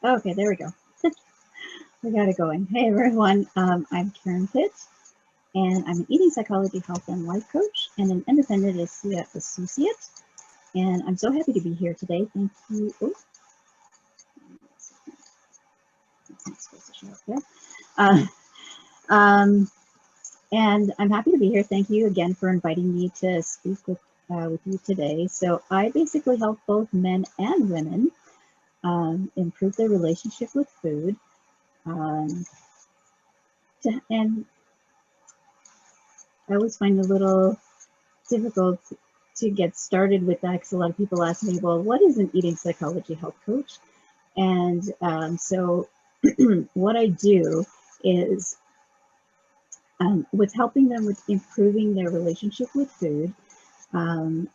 Okay, there we go. We got it going. Hey everyone, I'm Karen Pitt, and I'm an eating psychology, health, and life coach, and an independent associate. And I'm so happy to be here today. Thank you. Oh, it's not supposed to show up there. And I'm happy to be here. Thank you again for inviting me to speak with you today. So I basically help both men and women improve their relationship with food. And I always find it a little difficult to get started with that because a lot of people ask me, well, what is an eating psychology health coach? And so what I do is with helping them with improving their relationship with food,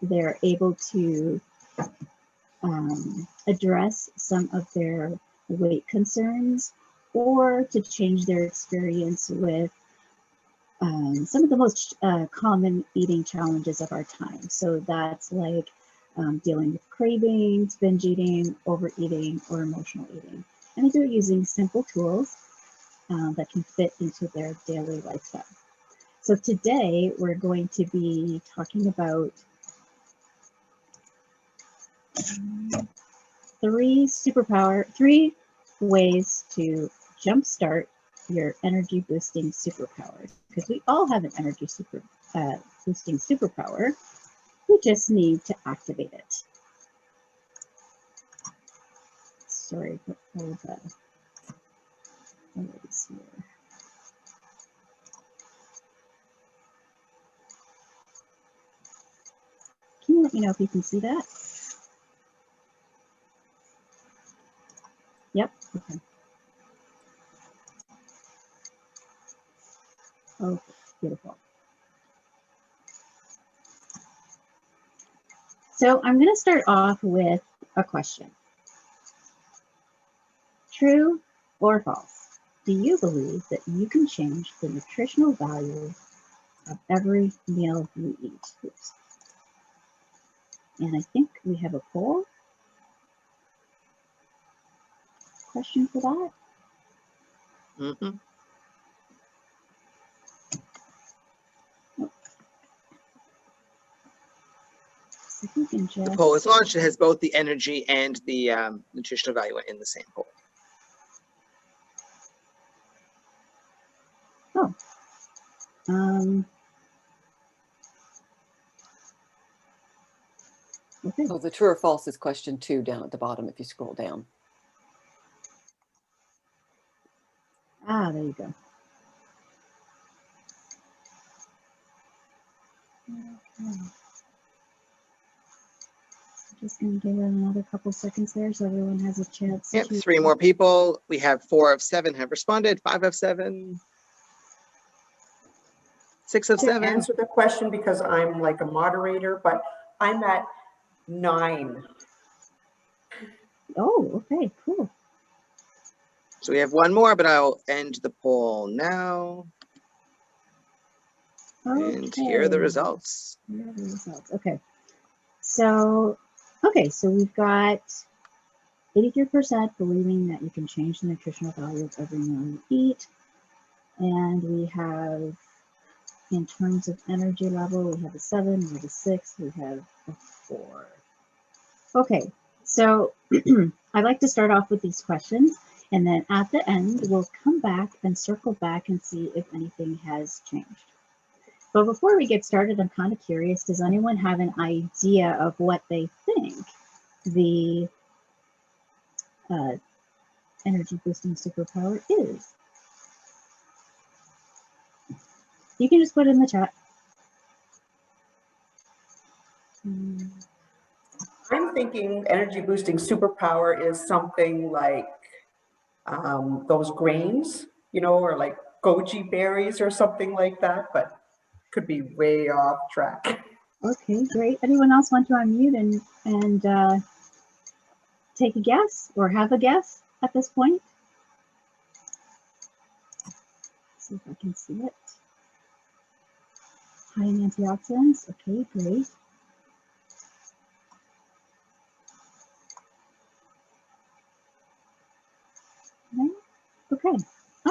they're able to address some of their weight concerns or to change their experience with some of the most common eating challenges of our time. So that's like dealing with cravings, binge eating, overeating, or emotional eating. And I do it using simple tools that can fit into their daily lifestyle. So today we're going to be talking about three ways to jumpstart your energy boosting superpowers, because we all have an energy boosting superpower. We just need to activate it. Sorry for all the words here. Can you let me know if you can see that? Yep. Okay. Oh, beautiful. So I'm going to start off with a question. True or false? Do you believe that you can change the nutritional value of every meal you eat? Oops. And I think we have a poll question for that. Mm-hmm. The poll is launched. It has both the energy and the nutritional value in the same poll. Oh. Okay. Oh, the true or false is question 2 down at the bottom if you scroll down. Ah, there you go. Okay. Just going to give it another couple seconds there so everyone has a chance. Yep, 3 more people. We have 4 of 7 have responded, 5 of 7, 6 of 7. To answer the question because I'm like a moderator, but I'm at 9. Oh, okay, cool. So we have 1 more, but I'll end the poll now. Okay. And here are the results. Here are the results. Okay. So we've got 83% believing that you can change the nutritional value of every meal you eat. And we have, in terms of energy level, we have a 7, we have a 6, we have a 4. Okay, so I like to start off with these questions, and then at the end, we'll come back and circle back and see if anything has changed. But before we get started, I'm kind of curious, does anyone have an idea of what they think the energy boosting superpower is? You can just put it in the chat. I'm thinking energy boosting superpower is something like those grains, you know, or like goji berries or something like that, but could be way off track. Okay, great. Anyone else want to unmute and take a guess or have a guess at this point? Let's see if I can see it. High in antioxidants. Okay, great.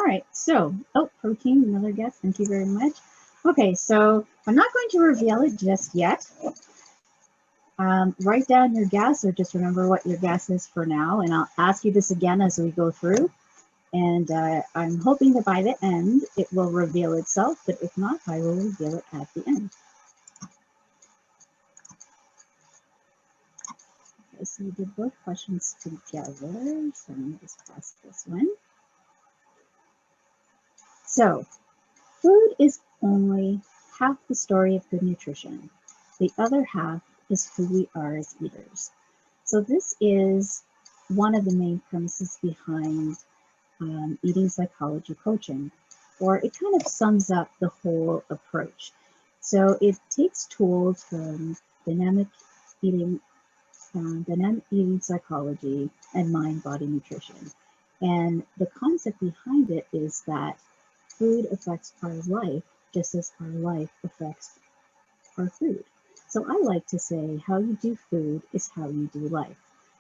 right, so, oh, protein, another guess. Thank you very much. Okay, so I'm not going to reveal it just yet. Write down your guess, or just remember what your guess is for now, and I'll ask you this again as we go through. And I'm hoping that by the end it will reveal itself, but if not, I will reveal it at the end. Okay, so we did both questions together, so I'm going to just pass this one. So, food is only half the story of good nutrition. The other half is who we are as eaters. So this is one of the main premises behind eating psychology coaching, or it kind of sums up the whole approach. So it takes tools from dynamic eating psychology and mind-body nutrition. And the concept behind it is that food affects our life just as our life affects our food. So I like to say how you do food is how you do life.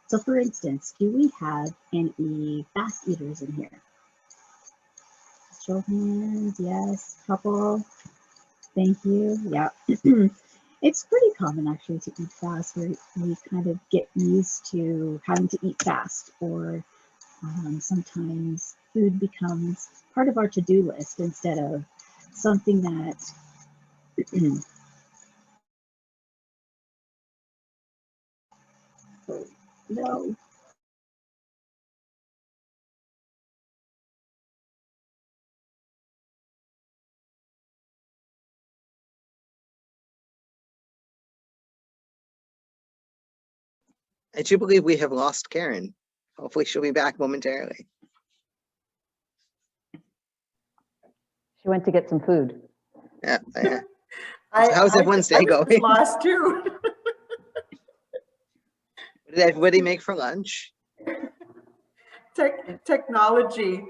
So for instance, do we have any fast eaters in here? Show of hands, yes, couple. Thank you. Yeah. It's pretty common actually to eat fast, where we kind of get used to having to eat fast, or sometimes food becomes part of our to-do list instead of something that no. I do believe we have lost Karen. Hopefully she'll be back momentarily. She went to get some food. Yeah. So how's everyone's day going? Lost too. What did everybody make for lunch? Technology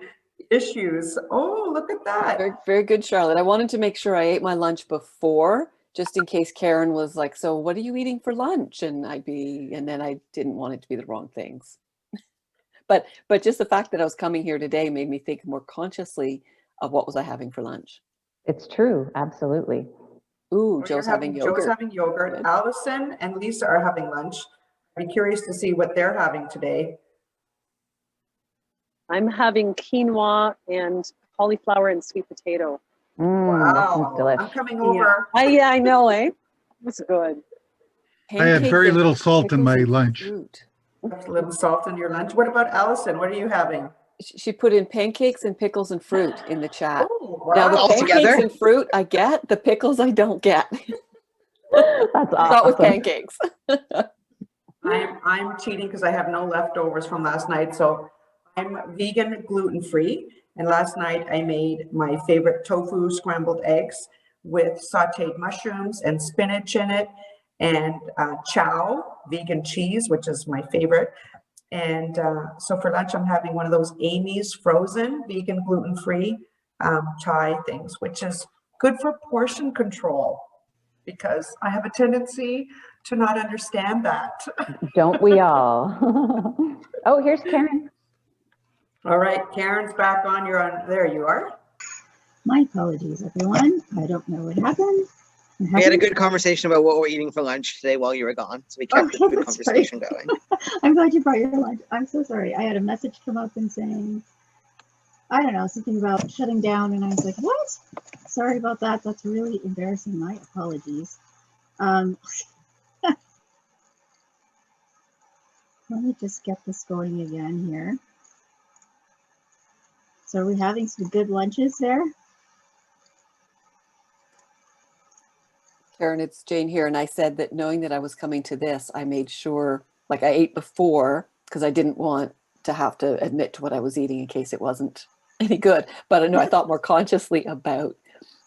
issues. Oh, look at that. Very, very good, Charlotte. I wanted to make sure I ate my lunch before, just in case Karen was like, so what are you eating for lunch? And then I didn't want it to be the wrong things. But just the fact that I was coming here today made me think more consciously of what was I having for lunch. It's true, absolutely. Ooh, Oh, Joe's having yogurt. Joe's having yogurt. Good. Allison and Lisa are having lunch. I'd be curious to see what they're having today. I'm having quinoa and cauliflower and sweet potato. That sounds Wow. delicious. I'm coming over. Yeah, I know, eh? It's good. I had very Pancakes little and salt in my pickles and lunch. fruit. There's a little salt in your lunch. What about Allison? What are you having? She put in pancakes and pickles and fruit in the chat. Oh, Now the wow. All pancakes together? and fruit I get, the pickles I don't get. That's Not with awesome. pancakes. I'm cheating because I have no leftovers from last night. So I'm vegan, gluten-free. And last night I made my favorite tofu scrambled eggs with sauteed mushrooms and spinach in it, and chow, vegan cheese, which is my favorite. And so for lunch, I'm having one of those Amy's frozen, vegan, gluten-free chai things, which is good for portion control, because I have a tendency to not understand that. Don't we all? Oh, here's Karen. All right, Karen's back on. You're on. There you are. My apologies, everyone. I don't know what happened. We had a good conversation about what we're eating for lunch today while you were gone. So we kept the good conversation going. I'm glad you brought your lunch. I'm so sorry. I had a message come up and saying, I don't know, something about shutting down. And I was like, what? Sorry about that. That's really embarrassing. My apologies. Let me just get this going again here. So are we having some good lunches there? Karen, it's Jane here. And I said that knowing that I was coming to this, I made sure, like I ate before because I didn't want to have to admit to what I was eating in case it wasn't any good. But I know I thought more consciously about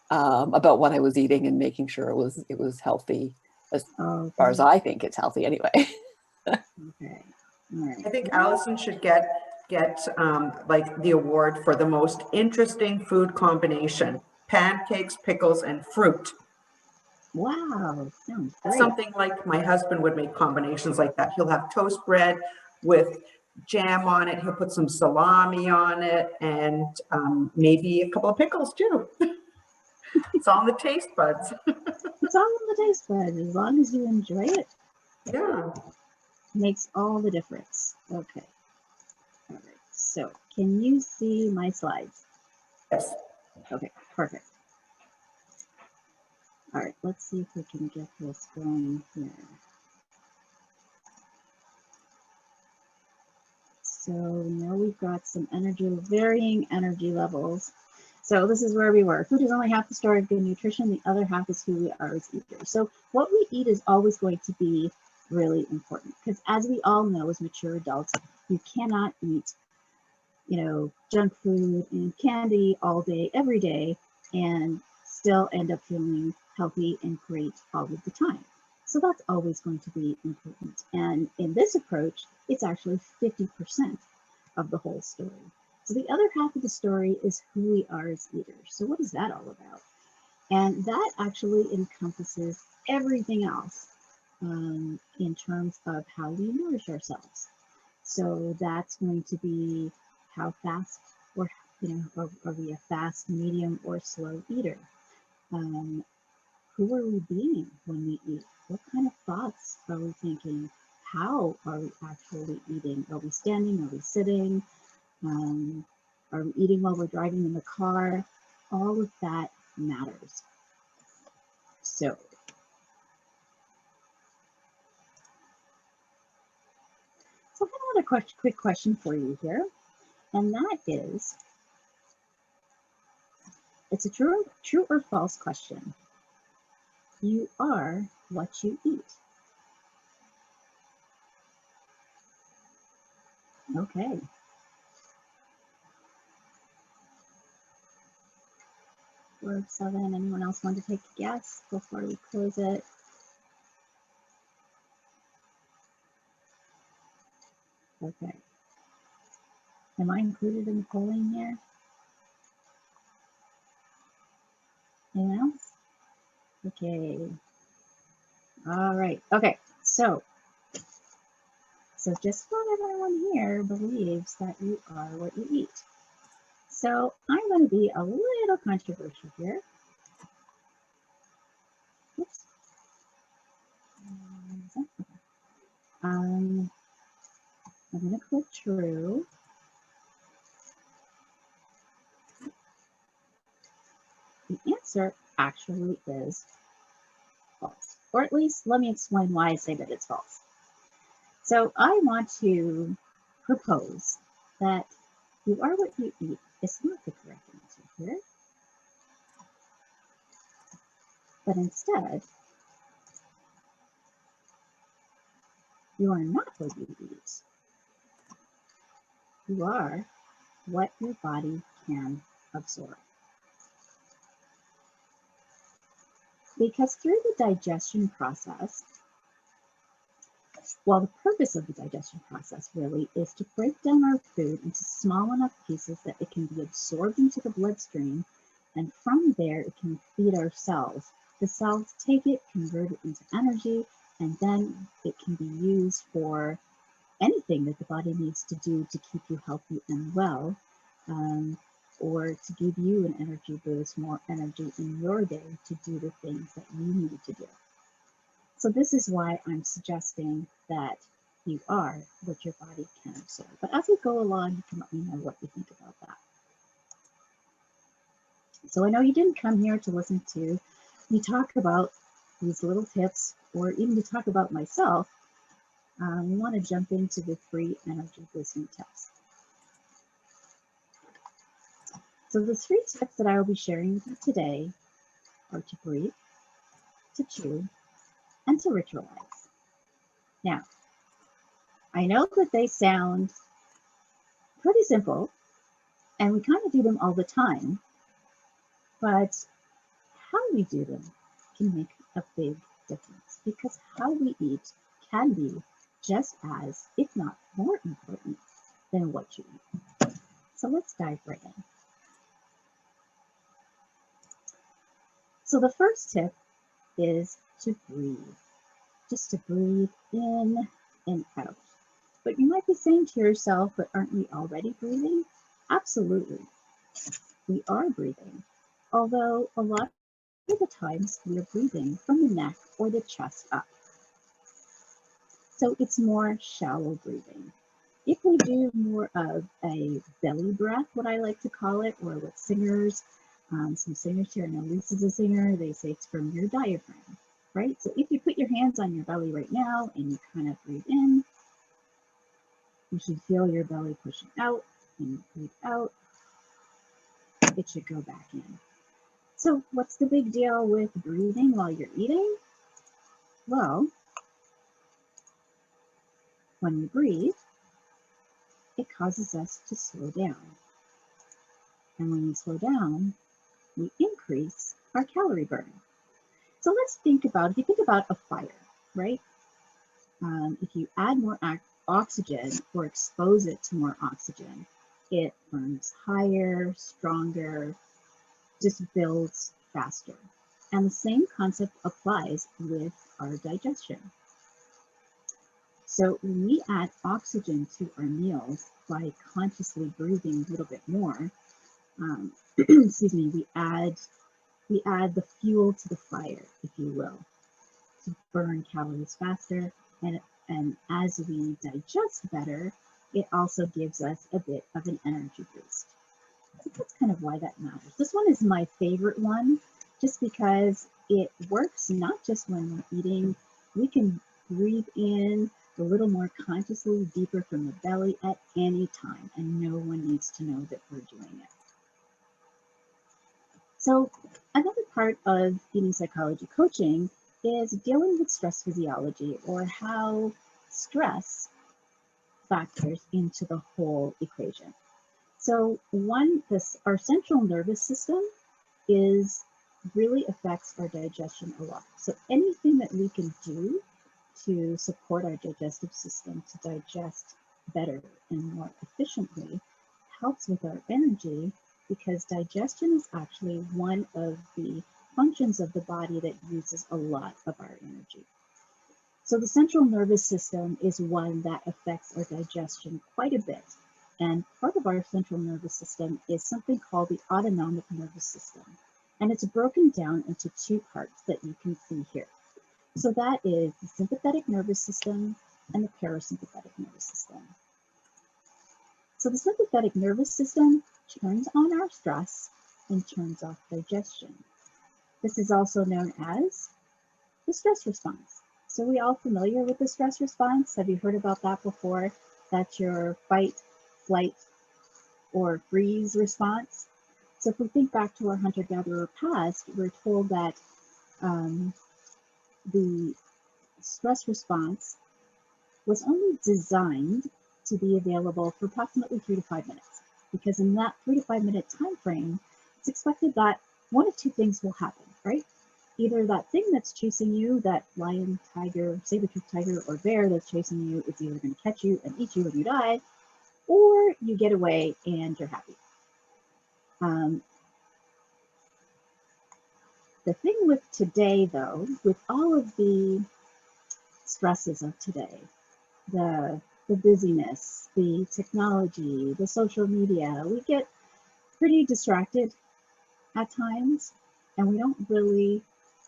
what I was eating and making sure it was healthy as far as I think it's healthy anyway. Okay. All right. I think Allison should get like the award for the most interesting food combination: pancakes, pickles, and fruit. Wow, sounds great. Something like my husband would make combinations like that. He'll have toast bread with jam on it. He'll put some salami on it, and maybe a couple of pickles too. It's on the taste buds. It's all in the taste buds. As long as you enjoy it, Yeah. makes all the difference. Okay. All right. So can you see my slides? Yes. Okay, perfect. All right, let's see if we can get this going here. So now we've got some energy, varying energy levels. So this is where we were. Food is only half the story of good nutrition. The other half is who we are as eaters. So what we eat is always going to be really important, because as we all know, as mature adults, you cannot eat, you know, junk food and candy all day, every day, and still end up feeling healthy and great all of the time. So that's always going to be important. And in this approach, it's actually 50% of the whole story. So the other half of the story is who we are as eaters. So what is that all about? And that actually encompasses everything else in terms of how we nourish ourselves. So that's going to be how fast, or, you know, are we a fast, medium, or slow eater? Who are we being when we eat? What kind of thoughts are we thinking? How are we actually eating? Are we standing? Are we sitting? Are we eating while we're driving in the car? All of that matters. So I have another quick question for you here, and that is, it's a true or false question. You are what you eat. Okay. Word 7. Anyone else want to take a guess before we close it? Okay. Am I included in the polling here? Anyone else? Okay. All right. Okay. So just about everyone here believes that you are what you eat. So I'm going to be a little controversial here. Oops. I'm going to click true. The answer actually is false, or at least let me explain why I say that it's false. So I want to propose that you are what you eat is not the correct answer here, but instead, you are not what you eat. You are what your body can absorb. Because through the digestion process, well, the purpose of the digestion process really is to break down our food into small enough pieces that it can be absorbed into the bloodstream, and from there it can feed our cells. The cells take it, convert it into energy, and then it can be used for anything that the body needs to do to keep you healthy and well, or to give you an energy boost, more energy in your day to do the things that you need to do. So this is why I'm suggesting that you are what your body can absorb. But as we go along, you can let me know what you think about that. So I know you didn't come here to listen to me talk about these little tips, or even to talk about myself. We want to jump into the free energy boosting tips. So the 3 tips that I will be sharing with you today are to breathe, to chew, and to ritualize. Now, I know that they sound pretty simple, and we kind of do them all the time, but how we do them can make a big difference, because how we eat can be just as, if not more important than what you eat. So let's dive right in. So the first tip is to breathe, just to breathe in and out. But you might be saying to yourself, but aren't we already breathing? Absolutely. We are breathing, although a lot of the times we are breathing from the neck or the chest up. So it's more shallow breathing. If we do more of a belly breath, what I like to call it, or what singers, some singers here, I know Lisa's a singer, they say it's from your diaphragm, right? So if you put your hands on your belly right now and you kind of breathe in, you should feel your belly pushing out, and you breathe out, it should go back in. So what's the big deal with breathing while you're eating? Well, when we breathe, it causes us to slow down. And when we slow down, we increase our calorie burning. So let's think about, if you think about a fire, right? If you add more oxygen or expose it to more oxygen, it burns higher, stronger, just builds faster. And the same concept applies with our digestion. So when we add oxygen to our meals by consciously breathing a little bit more, excuse me, we add the fuel to the fire, if you will, to burn calories faster. And as we digest better, it also gives us a bit of an energy boost. So that's kind of why that matters. This one is my favorite one, just because it works not just when we're eating. We can breathe in a little more consciously, deeper from the belly at any time, and no one needs to know that we're doing it. So another part of eating psychology coaching is dealing with stress physiology, or how stress factors into the whole equation. So our central nervous system really affects our digestion a lot. So anything that we can do to support our digestive system to digest better and more efficiently helps with our energy, because digestion is actually one of the functions of the body that uses a lot of our energy. So the central nervous system is one that affects our digestion quite a bit. And part of our central nervous system is something called the autonomic nervous system. And it's broken down into two parts that you can see here. So that is the sympathetic nervous system and the parasympathetic nervous system. So the sympathetic nervous system turns on our stress and turns off digestion. This is also known as the stress response. So we all familiar with the stress response? Have you heard about that before? That's your fight, flight, or freeze response. So if we think back to our hunter-gatherer past, we're told that the stress response was only designed to be available for approximately 3 to 5 minutes, because in that 3 to 5 minute time frame, it's expected that one of two things will happen, right? Either that thing that's chasing you, that lion, tiger, saber-toothed tiger, or bear that's chasing you, is either going to catch you and eat you and you die, or you get away and you're happy. The thing with today, though, with all of the stresses of today, the busyness, the technology, the social media, we get pretty distracted at times, and we don't really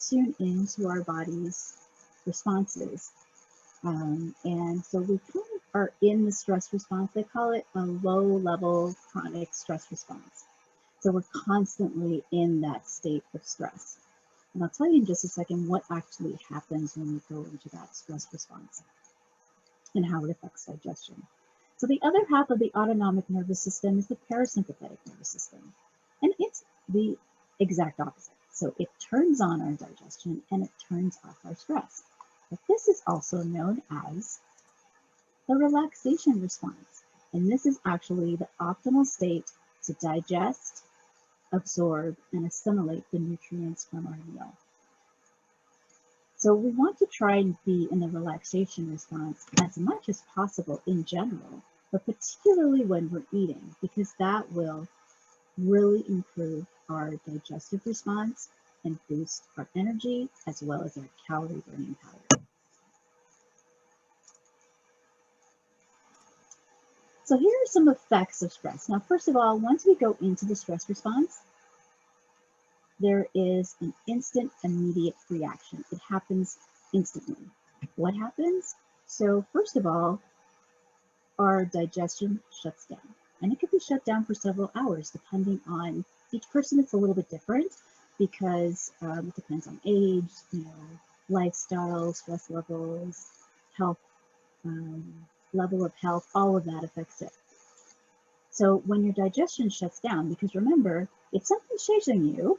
tune into our body's responses. And so we kind of are in the stress response. They call it a low-level chronic stress response. So we're constantly in that state of stress. And I'll tell you in just a second what actually happens when we go into that stress response and how it affects digestion. So the other half of the autonomic nervous system is the parasympathetic nervous system. And it's the exact opposite. So it turns on our digestion and it turns off our stress. But this is also known as the relaxation response. And this is actually the optimal state to digest, absorb, and assimilate the nutrients from our meal. So we want to try and be in the relaxation response as much as possible in general, but particularly when we're eating, because that will really improve our digestive response and boost our energy as well as our calorie burning power. So here are some effects of stress. Now, first of all, once we go into the stress response, there is an instant, immediate reaction. It happens instantly. What happens? So first of all, our digestion shuts down. And it could be shut down for several hours, depending on each person. It's a little bit different because it depends on age, lifestyle, stress levels, health, level of health, all of that affects it. So when your digestion shuts down, because remember, if something's chasing you,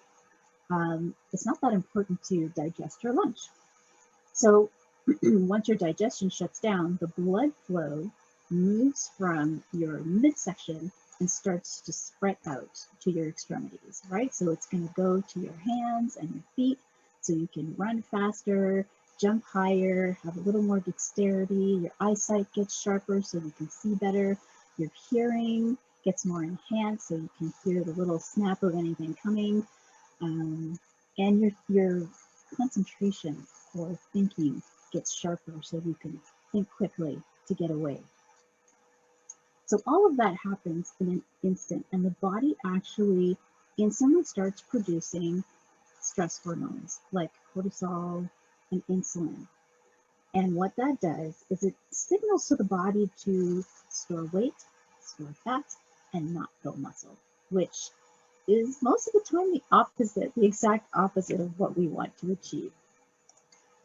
it's not that important to digest your lunch. So once your digestion shuts down, the blood flow moves from your midsection and starts to spread out to your extremities, right? So it's going to go to your hands and your feet so you can run faster, jump higher, have a little more dexterity. Your eyesight gets sharper so you can see better. Your hearing gets more enhanced so you can hear the little snap of anything coming. And your concentration or thinking gets sharper so you can think quickly to get away. So all of that happens in an instant, and the body actually instantly starts producing stress hormones like cortisol and insulin. And what that does is it signals to the body to store weight, store fat, and not build muscle, which is most of the time the opposite, the exact opposite of what we want to achieve.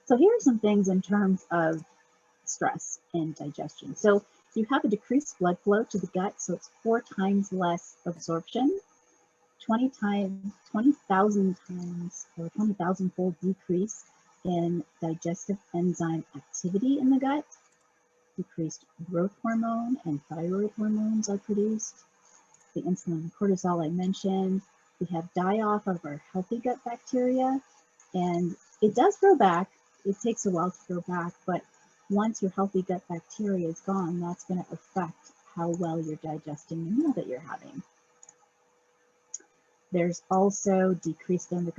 So here are some things in terms of stress and digestion. So you have a decreased blood flow to the gut, so it's 4 times less absorption, 20,000 times or 20,000-fold decrease in digestive enzyme activity in the gut. Decreased growth hormone and thyroid hormones are produced. The insulin and cortisol I mentioned. We have die-off of our healthy gut bacteria, and it does grow back. It takes a while to grow back, but once your healthy gut bacteria is gone, that's going to affect how well you're digesting the meal that you're having. There's also decreased stomach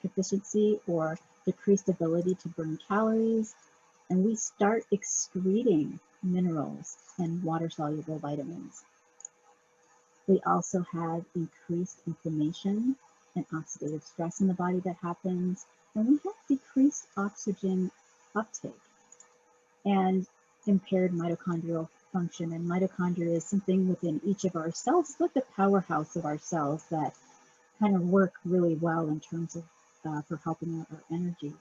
efficiency or decreased ability to burn calories, and we start excreting minerals and water-soluble vitamins. We also have increased inflammation and oxidative stress in the body that happens, and we have decreased oxygen uptake and impaired mitochondrial function. And mitochondria is something within each of our cells. It's like the powerhouse of our cells that kind of work really well in terms of for helping out our energy.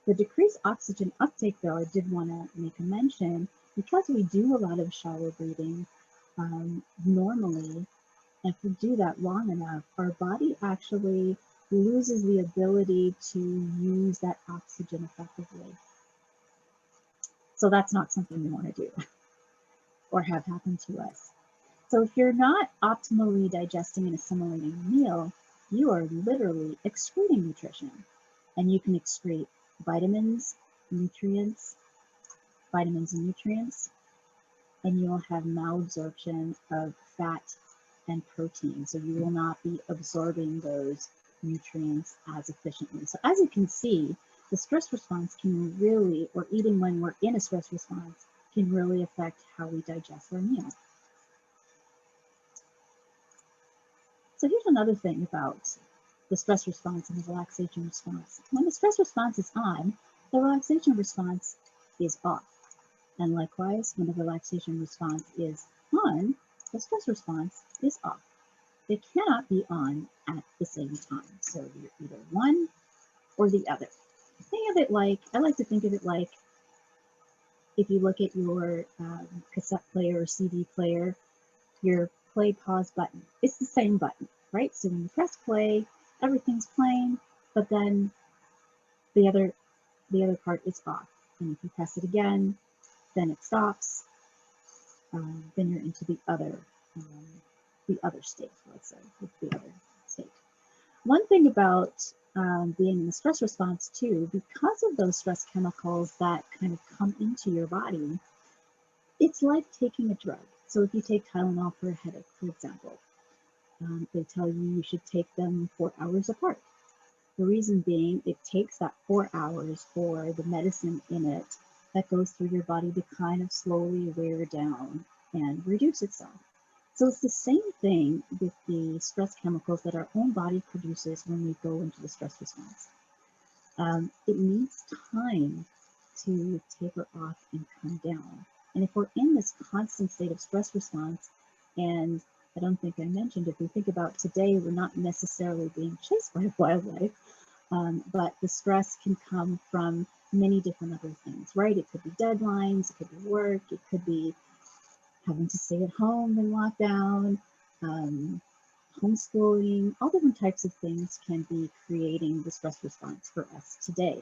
The decreased oxygen uptake, though, I did want to make a mention, because we do a lot of shallow breathing normally, and if we do that long enough, our body actually loses the ability to use that oxygen effectively. So that's not something we want to do or have happen to us. So if you're not optimally digesting and assimilating a meal, you are literally excreting nutrition. And you can excrete vitamins and nutrients, and you'll have malabsorption of fat and protein. So you will not be absorbing those nutrients as efficiently. So as you can see, the stress response can really, or eating when we're in a stress response, can really affect how we digest our meal. So here's another thing about the stress response and the relaxation response. When the stress response is on, the relaxation response is off. And likewise, when the relaxation response is on, the stress response is off. They cannot be on at the same time. So you're either one or the other. Think of it like, I like to think of it like, if you look at your cassette player or CD player, your play pause button, it's the same button, right? So when you press play, everything's playing, but then the other part is off. And if you press it again, then it stops. Then you're into the other state, let's say, with the other state. One thing about being in the stress response too, because of those stress chemicals that kind of come into your body, it's like taking a drug. So if you take Tylenol for a headache, for example, they tell you should take them 4 hours apart. The reason being, it takes that 4 hours for the medicine in it that goes through your body to kind of slowly wear down and reduce itself. So it's the same thing with the stress chemicals that our own body produces when we go into the stress response. It needs time to taper off and come down. And if we're in this constant state of stress response, and I don't think I mentioned, if we think about today, we're not necessarily being chased by wildlife, but the stress can come from many different other things, right? It could be deadlines, it could be work, it could be having to stay at home in lockdown, homeschooling, all different types of things can be creating the stress response for us today.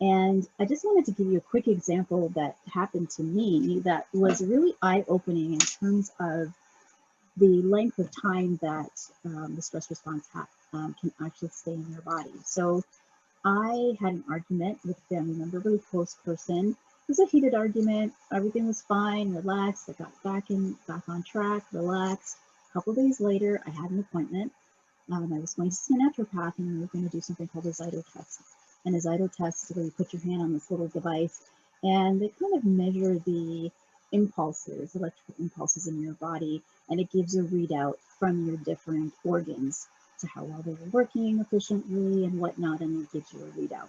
And I just wanted to give you a quick example that happened to me that was really eye-opening in terms of the length of time that the stress response can actually stay in your body. So I had an argument with a family member, really close person. It was a heated argument. Everything was fine, relaxed. I got back on track, relaxed. A couple of days later, I had an appointment. I was going to see a naturopath, and we were going to do something called a Zyto Test. And a Zyto Test is where you put your hand on this little device, and they kind of measure the impulses, electrical impulses in your body, and it gives a readout from your different organs to how well they were working efficiently and whatnot, and it gives you a readout.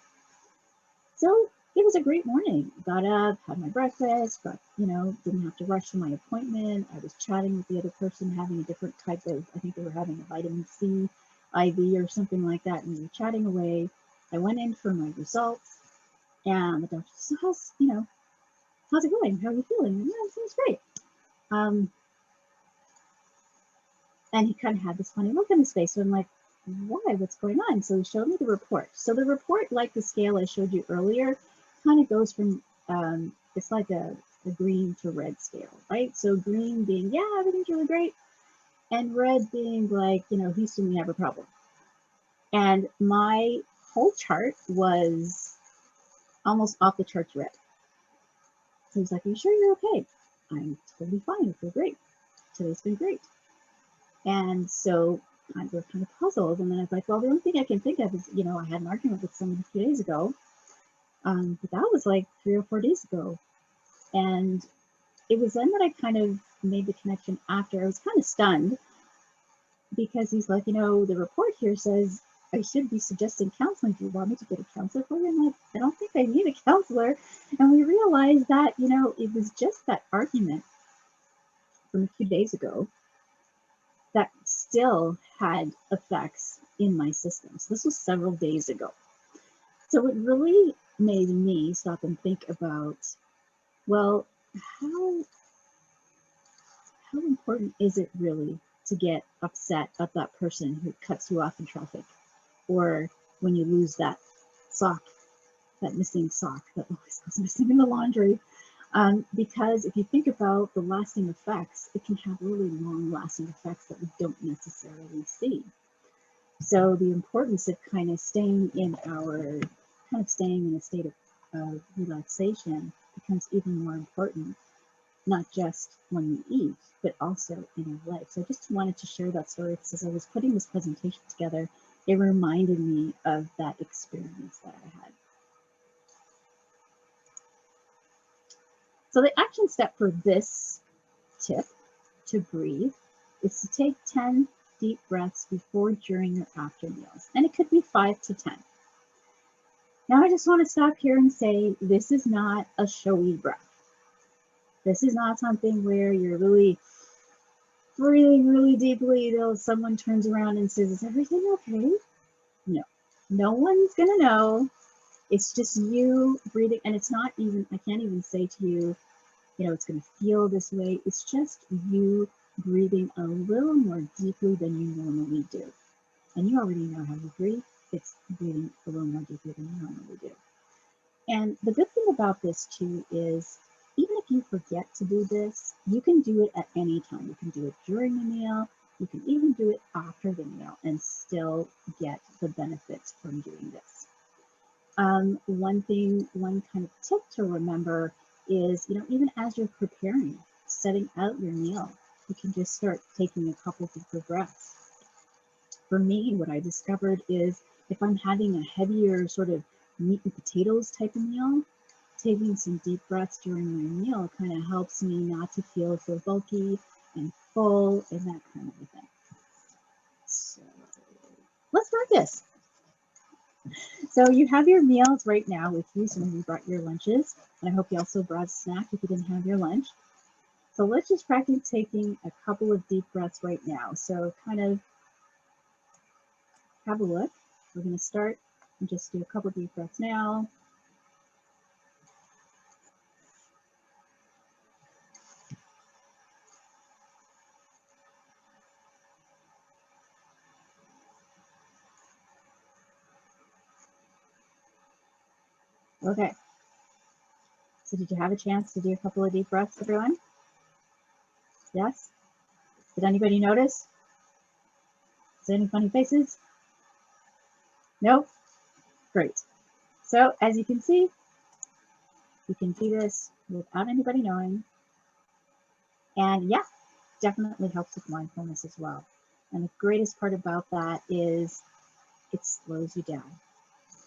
So it was a great morning. Got up, had my breakfast, didn't have to rush to my appointment. I was chatting with the other person, having a different type of, I think they were having a vitamin C IV or something like that, and we were chatting away. I went in for my results, and the doctor said, how's it going? How are you feeling? And, yeah, it seems great. And he kind of had this funny look on his face. So I'm like, why? What's going on? So he showed me the report. So the report, like the scale I showed you earlier, kind of goes from, it's like a green to red scale, right? So green being, yeah, everything's really great. And red being like, Houston, we have a problem. And my whole chart was almost off the charts red. So he's like, are you sure you're okay? I'm totally fine. I feel great. Today's been great. And so we're kind of puzzled. And then I was like, well, the only thing I can think of is, I had an argument with someone a few days ago. But that was like 3 or 4 days ago. And it was then that I kind of made the connection after. I was kind of stunned because he's like, the report here says I should be suggesting counseling. Do you want me to get a counselor for you? I'm like, I don't think I need a counselor. And we realized that, it was just that argument from a few days ago that still had effects in my system. So this was several days ago. So it really made me stop and think about, well, how important is it really to get upset at that person who cuts you off in traffic, or when you lose that sock, that missing sock that always goes missing in the laundry? Because if you think about the lasting effects, it can have really long lasting effects that we don't necessarily see. So the importance of kind of staying in a state of relaxation becomes even more important, not just when we eat, but also in our life. So I just wanted to share that story because as I was putting this presentation together, it reminded me of that experience that I had. So the action step for this tip to breathe is to take 10 deep breaths before, during, or after meals. And it could be 5 to 10. Now I just want to stop here and say, this is not a showy breath. This is not something where you're really breathing really deeply till someone turns around and says, is everything okay? No, no one's gonna know. It's just you breathing, and it's not even, I can't even say to you, it's going to feel this way. It's just you breathing a little more deeply than you normally do. And you already know how you breathe. It's breathing a little more deeply than you normally do. And the good thing about this too is, even if you forget to do this, you can do it at any time. You can do it during the meal. You can even do it after the meal and still get the benefits from doing this. One kind of tip to remember is, even as you're preparing, setting out your meal, you can just start taking a couple deeper breaths. For me, what I discovered is if I'm having a heavier sort of meat and potatoes type of meal, taking some deep breaths during my meal kind of helps me not to feel so bulky and full and that kind of a thing. So let's practice. So you have your meals right now with you. Some of you brought your lunches, and I hope you also brought a snack if you didn't have your lunch. So let's just practice taking a couple of deep breaths right now. So kind of have a look. We're going to start and just do a couple of deep breaths now. Okay. So did you have a chance to do a couple of deep breaths, everyone? Yes? Did anybody notice? Is there any funny faces? No? Great. So as you can see, you can do this without anybody knowing. And yeah, definitely helps with mindfulness as well. And the greatest part about that is it slows you down,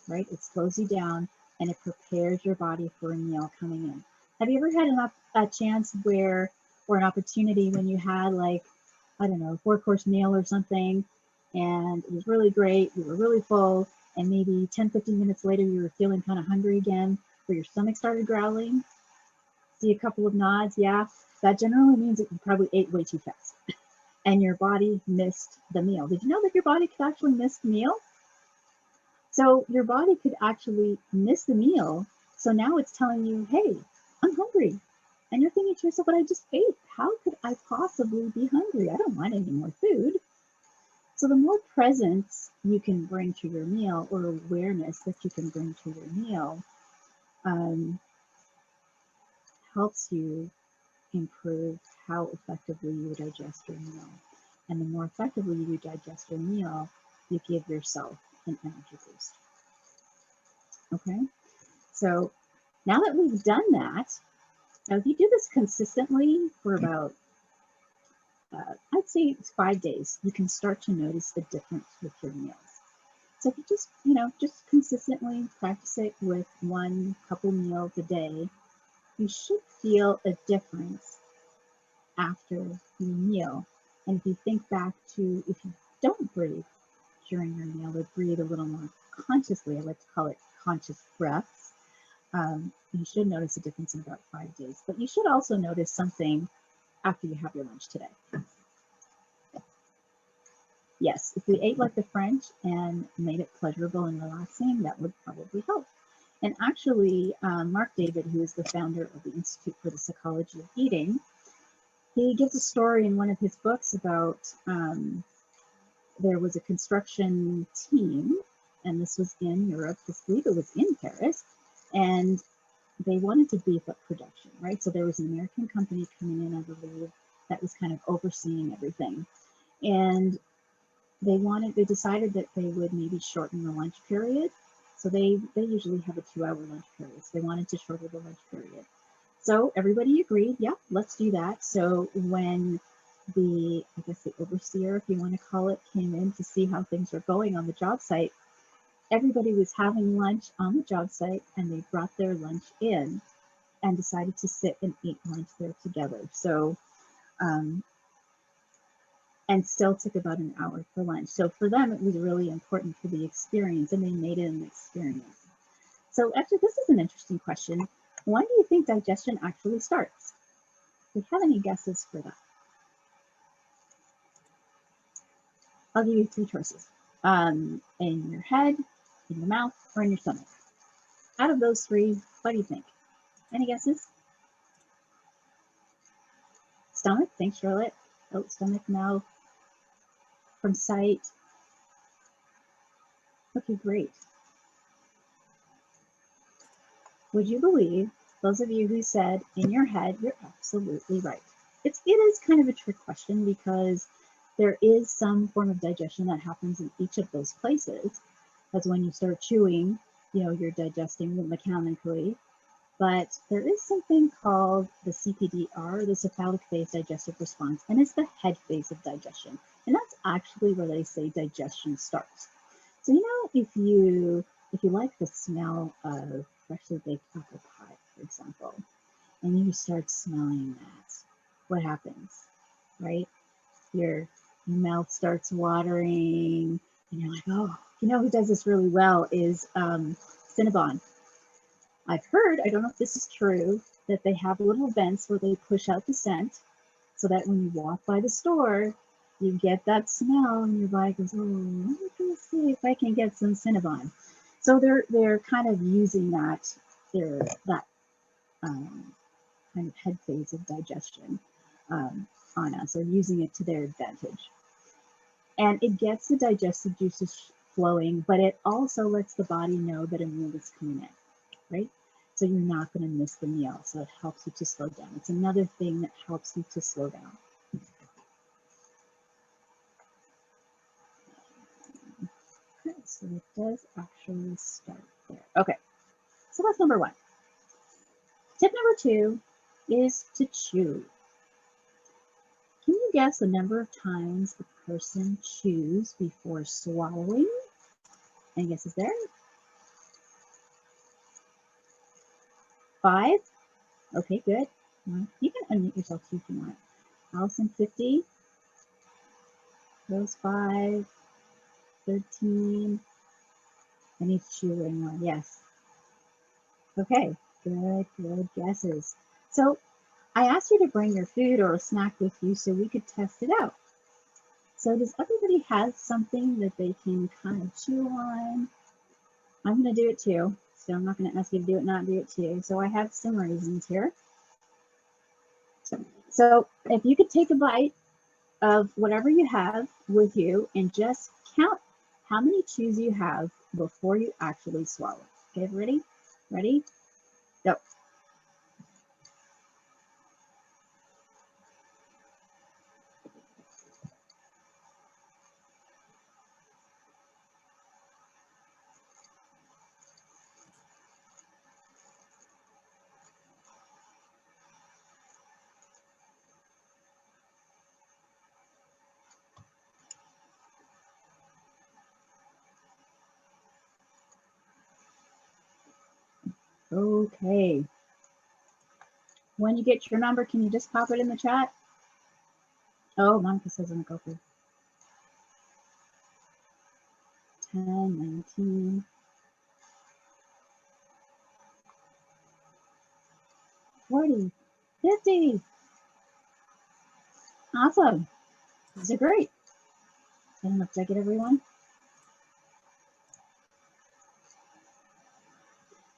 right? It slows you down and it prepares your body for a meal coming in. Have you ever had a chance where, or an opportunity when you had like, I don't know, a 4-course meal or something, and it was really great, you were really full, and maybe 10-15 minutes later you were feeling kind of hungry again, where your stomach started growling? See a couple of nods, yeah? That generally means that you probably ate way too fast and your body missed the meal. Did you know that your body could actually miss the meal? So your body could actually miss the meal. So now it's telling you, hey, I'm hungry. And you're thinking to yourself, but I just ate. How could I possibly be hungry? I don't want any more food. So the more presence you can bring to your meal, or awareness that you can bring to your meal, helps you improve how effectively you digest your meal. And the more effectively you digest your meal, you give yourself an energy boost. Okay, so now that we've done that, now if you do this consistently for about, I'd say it's 5 days, you can start to notice the difference with your meals. So if you just, just consistently practice it with 1 couple meals a day, you should feel a difference after your meal. And if you think back to, if you don't breathe during your meal, or breathe a little more consciously, I like to call it conscious breaths, you should notice a difference in about 5 days. But you should also notice something after you have your lunch today. Yes, if we ate like the French and made it pleasurable and relaxing, that would probably help. And actually, Mark David, who is the founder of the Institute for the Psychology of Eating, he gives a story in one of his books about there was a construction team, and this was in Europe, I believe it was in Paris, and they wanted to beef up production, right? So there was an American company coming in, I believe, that was kind of overseeing everything. And they decided that they would maybe shorten the lunch period. So they usually have a 2-hour lunch period. So they wanted to shorten the lunch period. So everybody agreed, yeah, let's do that. So when the overseer, if you want to call it, came in to see how things were going on the job site, everybody was having lunch on the job site, and they brought their lunch in and decided to sit and eat lunch there together. So, and still took about an hour for lunch. So for them, it was really important for the experience, and they made it an experience. So actually, this is an interesting question. When do you think digestion actually starts? Do you have any guesses for that? I'll give you 3 choices. In your head, in your mouth, or in your stomach. Out of those 3, what do you think? Any guesses? Stomach, thanks Charlotte. Oh, stomach, mouth, from sight. Okay, great. Would you believe, those of you who said in your head, you're absolutely right. It is kind of a trick question, because there is some form of digestion that happens in each of those places. As when you start chewing, you're digesting mechanically. But there is something called the CPDR, the cephalic phase digestive response, and it's the head phase of digestion. And that's actually where they say digestion starts. So if you like the smell of freshly baked apple pie, for example, and you start smelling that, what happens, right? Your mouth starts watering, and you're like, oh, you know who does this really well is Cinnabon. I've heard, I don't know if this is true, that they have little vents where they push out the scent so that when you walk by the store, you get that smell and your body goes, oh, let me see if I can get some Cinnabon. So they're kind of using that kind of head phase of digestion on us, or using it to their advantage. And it gets the digestive juices flowing, but it also lets the body know that a meal is coming in, right? So you're not going to miss the meal. So it helps you to slow down. It's another thing that helps you to slow down. Okay, so it does actually start there. Okay, so that's number one. Tip number two is to chew. Can you guess the number of times a person chews before swallowing? Any guesses there? 5? Okay, good. You can unmute yourself too if you want. Allison, 50. Rose, 5. 13. I need to chew anymore. Yes. Okay, good guesses. So I asked you to bring your food or a snack with you so we could test it out. So does everybody have something that they can kind of chew on? I'm going to do it too. So I'm not going to ask you to do it, not do it too. So I have some raisins here. So if you could take a bite of whatever you have with you and just count how many chews you have before you actually swallow. Okay, ready? Ready? Go. Okay. When you get your number, can you just pop it in the chat? Oh, Monica says I'm going to go for 10, 19. 40, 50. Awesome. These are great. I don't know if I get everyone.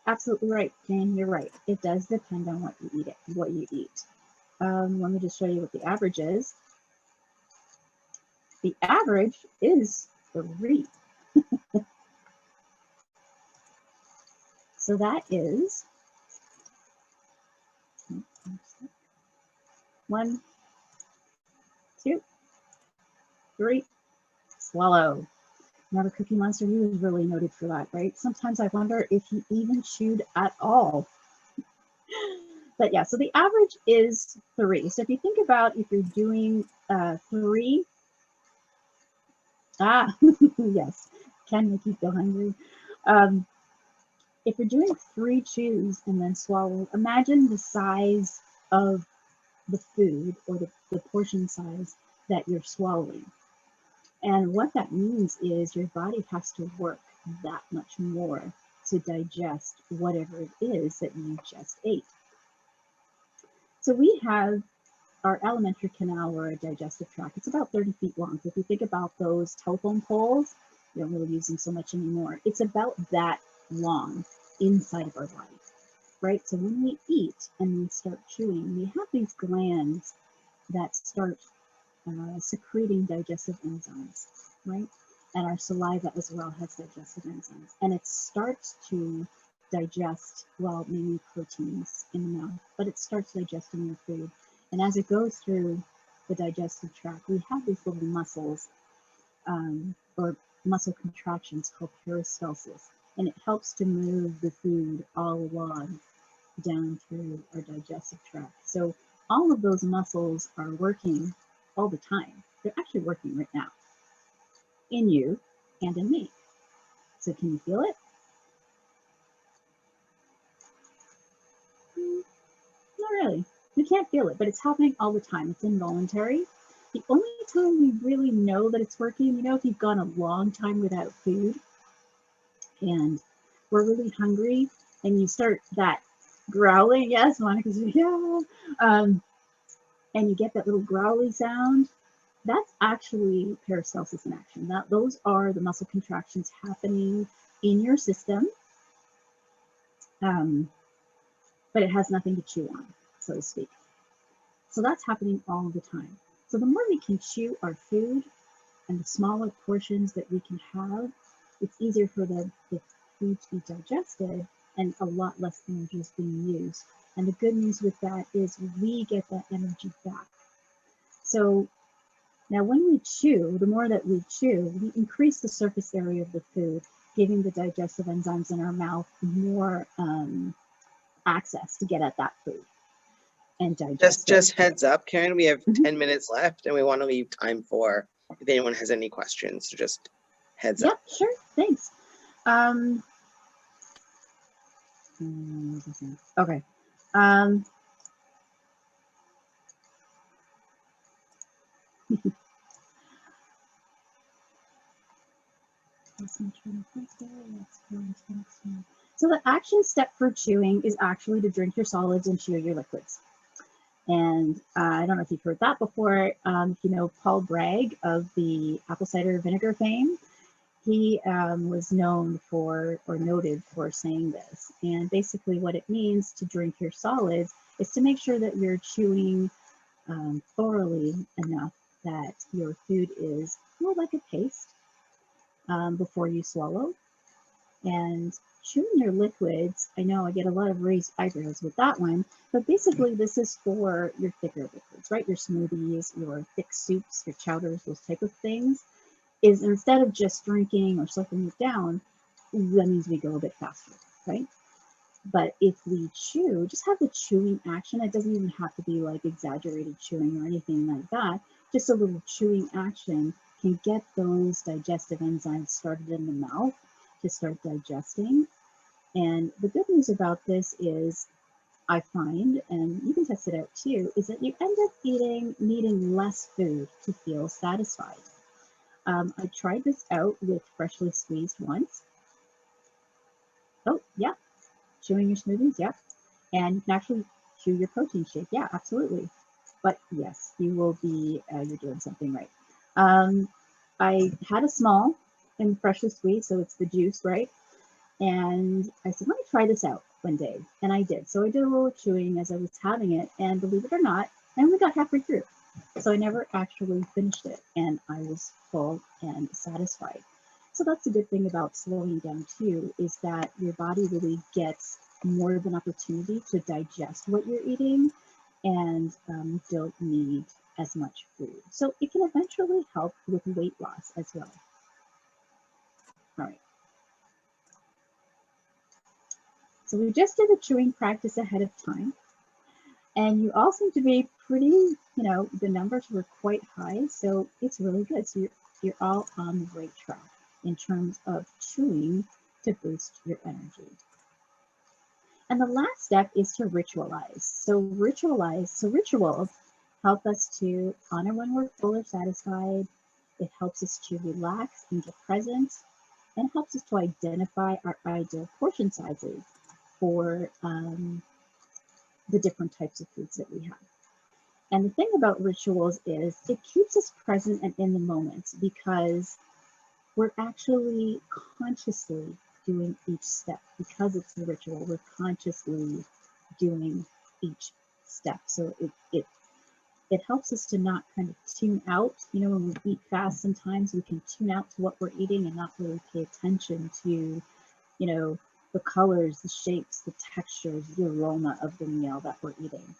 Absolutely right, Jane. You're right. It does depend on what you eat. Let me just show you what the average is. The average is 3. So that is 1, 2, 3, swallow. Remember Cookie Monster, he was really noted for that, right? Sometimes I wonder if he even chewed at all. But yeah, so the average is 3. So if you think about if you're doing 3, yes, can make you feel hungry. If you're doing 3 chews and then swallow, imagine the size of the food or the portion size that you're swallowing. And what that means is your body has to work that much more to digest whatever it is that you just ate. So we have our alimentary canal or a digestive tract. It's about 30 feet long. So if you think about those telephone poles, we don't really use them so much anymore. It's about that long inside of our body, right? So when we eat and we start chewing, we have these glands that start secreting digestive enzymes, right? And our saliva as well has digestive enzymes. And it starts to digest, well, mainly proteins in the mouth, but it starts digesting your food. And as it goes through the digestive tract, we have these little muscles or muscle contractions called peristalsis. And it helps to move the food all along down through our digestive tract. So all of those muscles are working all the time. They're actually working right now in you and in me. So can you feel it? We can't feel it, but it's happening all the time. It's involuntary. The only time we really know that it's working, you know, if you've gone a long time without food and we're really hungry and you start that growling, yes, Monica's, yeah, and you get that little growly sound, that's actually paracelsus in action. Those are the muscle contractions happening in your system, but it has nothing to chew on, so to speak. So that's happening all the time. So the more we can chew our food and the smaller portions that we can have, it's easier for the food to be digested and a lot less energy is being used. And the good news with that is we get that energy back. So now when we chew, the more that we chew, we increase the surface area of the food, giving the digestive enzymes in our mouth more access to get at that food and digest Just it. heads up, Karen, we have 10 minutes left and we want to leave time for if anyone has any questions. So just heads up. Yep, sure, thanks. Okay. So the action step for chewing is actually to drink your solids and chew your liquids. And I don't know if you've heard that before. You know, Paul Bragg of the apple cider vinegar fame, he was known for, or noted for, saying this. And basically what it means to drink your solids is to make sure that you're chewing thoroughly enough that your food is more like a paste before you swallow. And chewing your liquids, I know I get a lot of raised eyebrows with that one, but basically this is for your thicker liquids, right? Your smoothies, your thick soups, your chowders, those type of things, is instead of just drinking or sucking it down, that means we go a bit faster, right? But if we chew, just have the chewing action. It doesn't even have to be like exaggerated chewing or anything like that. Just a little chewing action can get those digestive enzymes started in the mouth to start digesting. And the good news about this is, I find, and you can test it out too, is that you end up needing less food to feel satisfied. I tried this out with freshly squeezed once. Oh, yeah. Chewing your smoothies, yeah. And you can actually chew your protein shake, yeah, absolutely. But yes, you will be, you're doing something right. I had a small and freshly squeezed, so it's the juice, right? And I said, let me try this out one day. And I did. So I did a little chewing as I was having it. And believe it or not, I only got halfway through. So I never actually finished it. And I was full and satisfied. So that's the good thing about slowing down too, is that your body really gets more of an opportunity to digest what you're eating and don't need as much food. So it can eventually help with weight loss as well. All right. So we just did a chewing practice ahead of time. And you all seem to be pretty, you know, the numbers were quite high. So it's really good. So you're all on the right track in terms of chewing to boost your energy. And the last step is to ritualize. So rituals help us to honor when we're full or satisfied. It helps us to relax and get present, and it helps us to identify our ideal portion sizes for the different types of foods that we have. And the thing about rituals is it keeps us present and in the moment, because we're actually consciously doing each step. Because it's the ritual, we're consciously doing each step. So it helps us to not kind of tune out. You know, when we eat fast, sometimes we can tune out to what we're eating and not really pay attention to, you know, the colors, the shapes, the textures, the aroma of the meal that we're eating.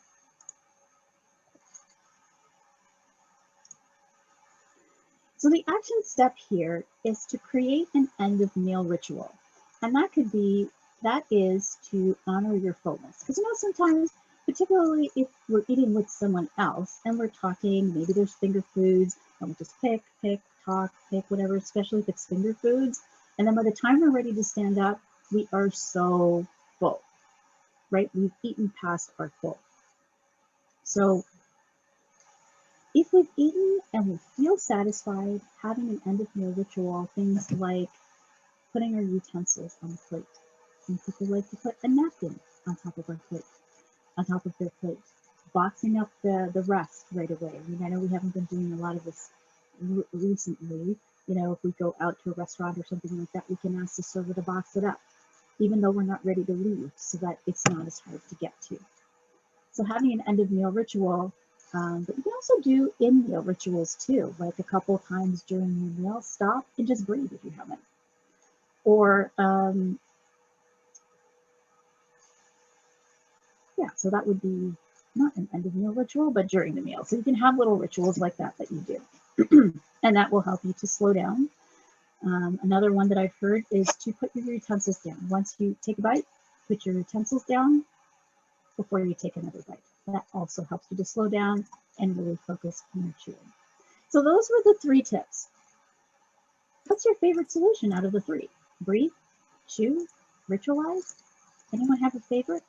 So the action step here is to create an end of meal ritual. And that is to honor your fullness. Because, you know, sometimes, particularly if we're eating with someone else and we're talking, maybe there's finger foods, and we just pick, talk, whatever, especially if it's finger foods. And then by the time we're ready to stand up, we are so full, right? We've eaten past our full. So if we've eaten and we feel satisfied, having an end of meal ritual, things like putting our utensils on the plate. Some people like to put a napkin on top of our plate, on top of their plate, boxing up the rest right away. I mean, I know we haven't been doing a lot of this recently. You know, if we go out to a restaurant or something like that, we can ask the server to box it up, even though we're not ready to leave, so that it's not as hard to get to. So having an end of meal ritual, but you can also do in meal rituals too, like a couple of times during your meal, stop and just breathe if you haven't. Or, yeah, so that would be not an end of meal ritual, but during the meal. So you can have little rituals like that that you do, and that will help you to slow down. Another one that I've heard is to put your utensils down. Once you take a bite, put your utensils down before you take another bite. That also helps you to slow down and really focus on your chewing. So those were the 3 tips. What's your favorite solution out of the 3? Breathe, chew, ritualize? Anyone have a favorite?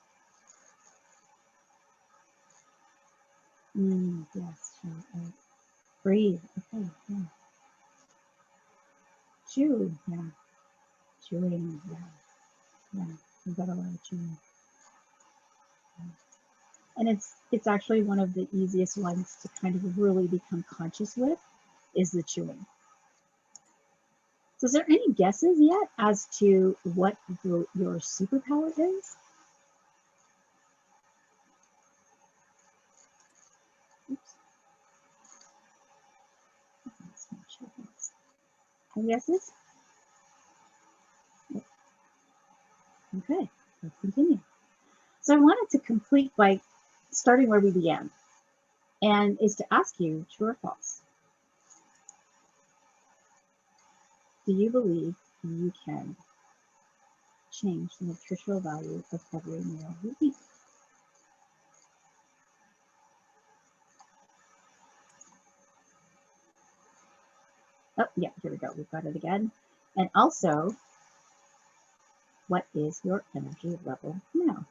Yes, sure. Breathe, okay, yeah. Chew, yeah. Chewing, yeah. We've got a lot of chewing. Yeah. And it's actually one of the easiest ones to kind of really become conscious with, is the chewing. So is there any guesses yet as to what your superpower is? Oops. Any guesses? Okay, let's continue. So I wanted to complete by starting where we began, and is to ask you, true or false? Do you believe you can change the nutritional value of every meal you eat? Oh, yeah, here we go. We've got it again. And also, what is your energy level now?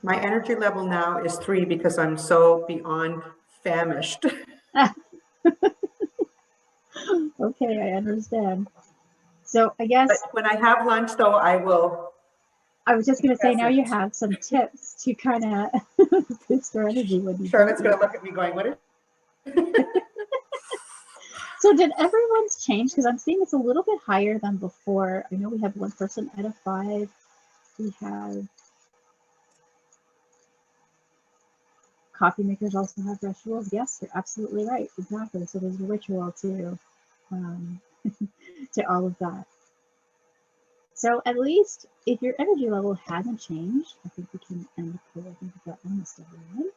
My energy level now is 3 because I'm so beyond famished. Okay, I understand. So I guess But when I have lunch, though, I will. I was just going to say, now you present. have some tips to kind of boost your energy when you Charlotte's don't going to eat. look at me going, what is? So did everyone's change? Because I'm seeing it's a little bit higher than before. I know we have one person out of 5. We have coffee makers also have rituals. Yes, you're absolutely right. Exactly. So there's a ritual to to all of that. So at least if your energy level hasn't changed, I think we can end the poll. I think we've got almost everyone.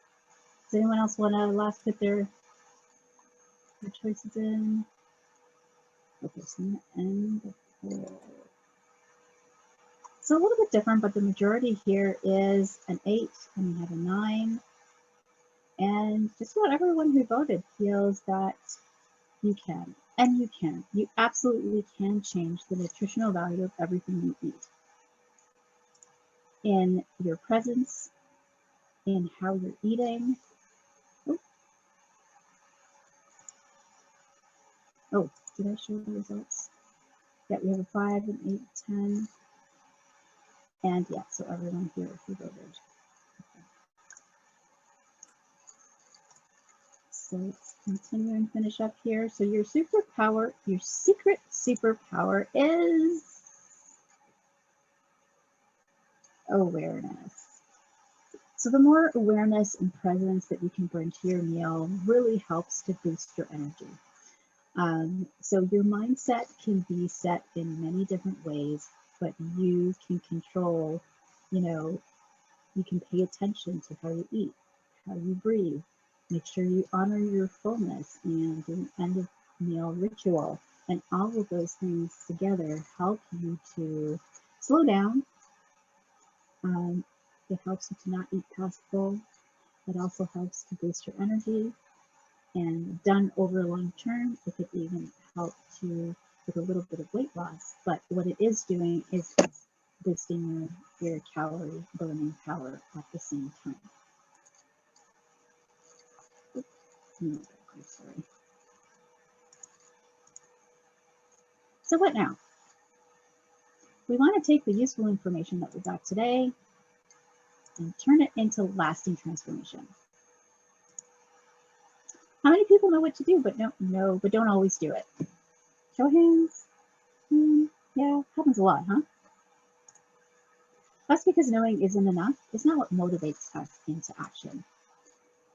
Does anyone else want to last put their choices in? Okay, so I'm going to end the poll. So a little bit different, but the majority here is an 8, and we have a 9. And just about everyone who voted feels that you can, and you can. You absolutely can change the nutritional value of everything you eat. In your presence, in how you're eating. Oh, did I show the results? Yeah, we have a 5, an 8, 10. And yeah, so everyone here who voted. Okay. So let's continue and finish up here. So your superpower, your secret superpower is awareness. So the more awareness and presence that you can bring to your meal really helps to boost your energy. So your mindset can be set in many different ways, but you can control, you can pay attention to how you eat, how you breathe, make sure you honor your fullness and do an end of meal ritual. And all of those things together help you to slow down. It helps you to not eat past full. It also helps to boost your energy. And done over long term, it could even help to with a little bit of weight loss, but what it is doing is it's boosting your calorie burning power at the same time. Oops, sorry. So what now? We want to take the useful information that we got today and turn it into lasting transformation. How many people know what to do, but but don't always do it? Show of hands. Yeah, happens a lot, huh? That's because knowing isn't enough. It's not what motivates us into action.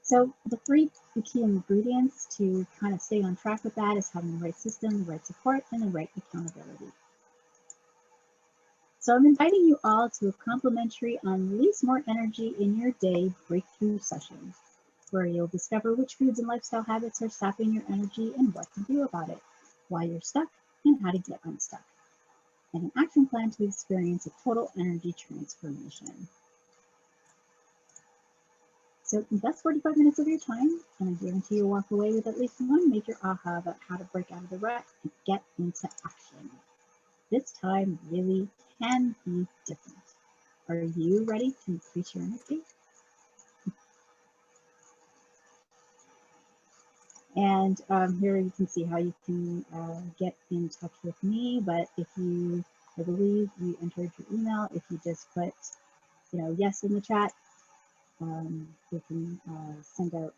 So the key ingredients to kind of stay on track with that is having the right system, the right support, and the right accountability. So I'm inviting you all to a complimentary Unleash More Energy in Your Day breakthrough session, where you'll discover which foods and lifestyle habits are sapping your energy and what to do about it, why you're stuck, and how to get unstuck, and an action plan to experience a total energy transformation. So invest 45 minutes of your time, and I guarantee you'll walk away with at least one major aha about how to break out of the rut and get into action. This time really can be different. Are you ready to increase your energy? And here you can see how you can get in touch with me. But if I believe you entered your email. If you just put, yes in the chat, we can send out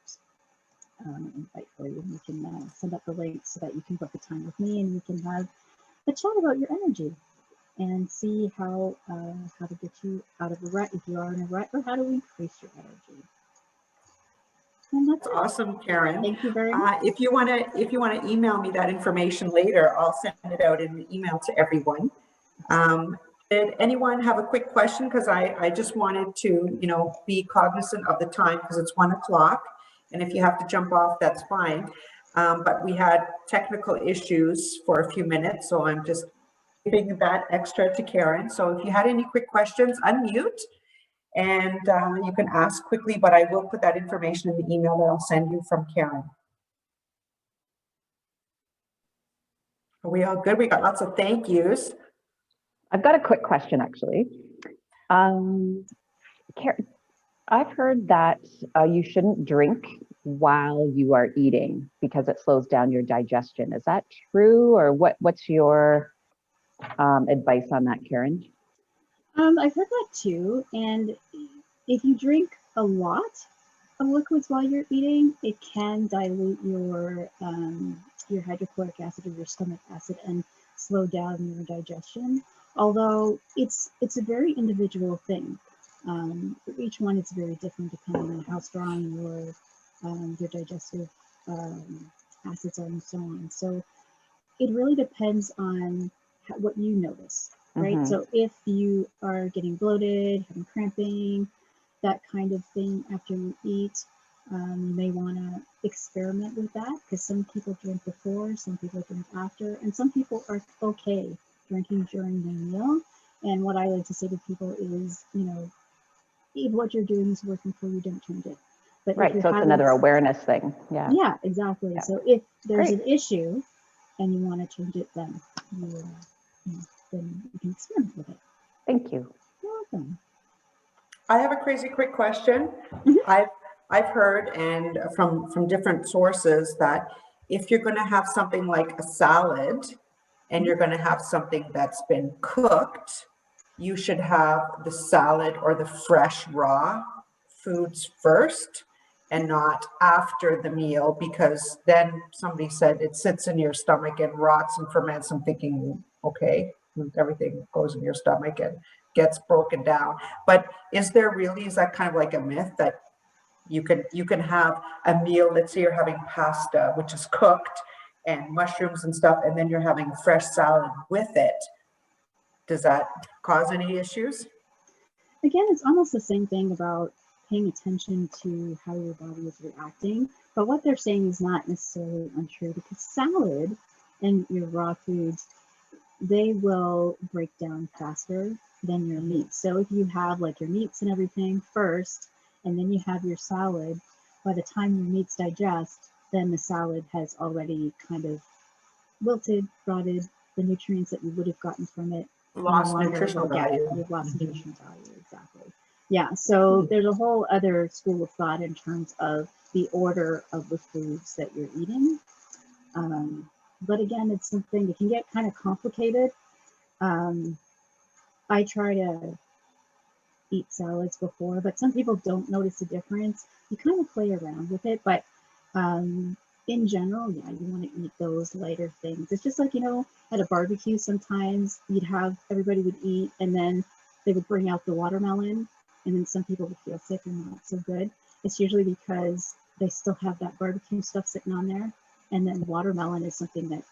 an invite for you. We can send up the link so that you can book a time with me, and we can have a chat about your energy and see how to get you out of the rut if you are in a rut, or how to increase your energy. And that's awesome, Karen. Thank you very much. If you want to email me that information later, I'll send it out in an email to everyone. Did anyone have a quick question? Because I just wanted to, be cognizant of the time, because it's 1 o'clock, and if you have to jump off, that's fine. But we had technical issues for a few minutes, so I'm just giving that extra to Karen. So if you had any quick questions, unmute, and you can ask quickly, but I will put that information in the email that I'll send you from Karen. Are we all good? We got lots of thank yous. I've got a quick question, actually. Karen, I've heard that you shouldn't drink while you are eating because it slows down your digestion. Is that true, or what's your advice on that, Karen? I've heard that too, and if you drink a lot of liquids while you're eating, it can dilute your hydrochloric acid or your stomach acid and slow down your digestion. Although it's a very individual thing. For each one, it's very different depending on how strong your digestive acids are and so on. So it really depends on what you notice, right? Mm-hmm. So if you are getting bloated, having cramping, that kind of thing after you eat, you may want to experiment with that, because some people drink before, some people drink after, and some people are okay drinking during their meal. And what I like to say to people is, if what you're doing is working for you, don't change it. But right, so it's another awareness thing. Yeah. Yeah, exactly. Yeah. So if there's an issue and you want to change it, then you can experiment with it. Thank you. You're welcome. I have a crazy quick question. Mm-hmm. I've heard, and from different sources, that if you're going to have something like a salad and you're going to have something that's been cooked, you should have the salad or the fresh raw foods first and not after the meal, because then somebody said it sits in your stomach and rots and ferments. I'm thinking, okay, everything goes in your stomach and gets broken down. But is that kind of like a myth that you can have a meal, let's say you're having pasta, which is cooked, and mushrooms and stuff, and then you're having a fresh salad with it? Does that cause any issues? Again, it's almost the same thing about paying attention to how your body is reacting. But what they're saying is not necessarily untrue, because salad and your raw foods, they will break down faster than your meats. So if you have like your meats and everything first, and then you have your salad, by the time your meats digest, then the salad has already kind of wilted, rotted, the nutrients that you would have gotten from it Lost no longer nutritional will get it. value. You've lost nutritional value, exactly. Yeah, so there's a whole other school of thought in terms of the order of the foods that you're eating. But again, it's something that can get kind of complicated. I try to eat salads before, but some people don't notice the difference. You kind of play around with it, but in general, yeah, you want to eat those lighter things. It's just like, you know, at a barbecue, sometimes everybody would eat, and then they would bring out the watermelon, and then some people would feel sick and not so good. It's usually because they still have that barbecue stuff sitting on there, and then watermelon is something that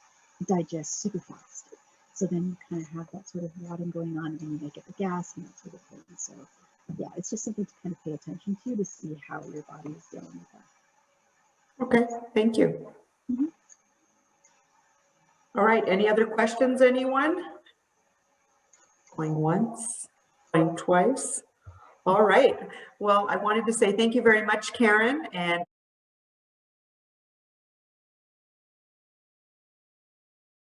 digests super fast. So then you kind of have that sort of rotting going on, and then you may get the gas and that sort of thing. So yeah, it's just something to kind of pay attention to see how your body is dealing with that. Okay, thank you. Mhm. All right, any other questions, anyone? Going once, going twice. All right, well, I wanted to say thank you very much, Karen, and